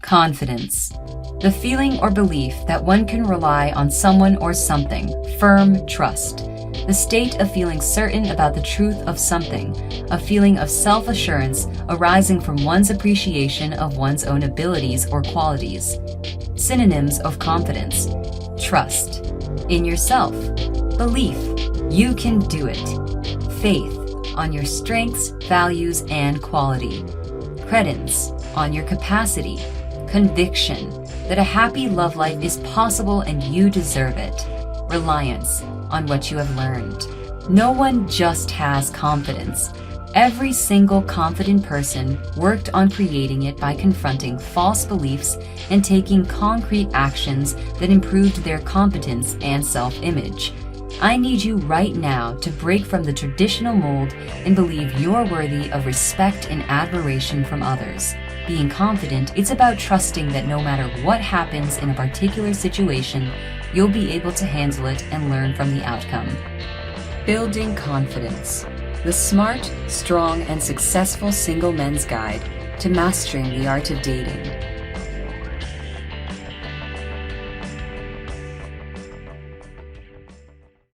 Confidence. The feeling or belief that one can rely on someone or something, firm trust. The state of feeling certain about the truth of something, a feeling of self-assurance arising from one's appreciation of one's own abilities or qualities. Synonyms of confidence. Trust. In yourself. Belief. You can do it. Faith. On your strengths, values, and quality. Credence. On your capacity. Conviction. That a happy love life is possible and you deserve it. Reliance. On what you have learned. No one just has confidence. Every single confident person worked on creating it by confronting false beliefs and taking concrete actions that improved their competence and self-image. I need you right now to break from the traditional mold and believe you're worthy of respect and admiration from others. Being confident, it's about trusting that no matter what happens in a particular situation, you'll be able to handle it and learn from the outcome. Building confidence. The smart, strong, and successful single men's guide to mastering the art of dating.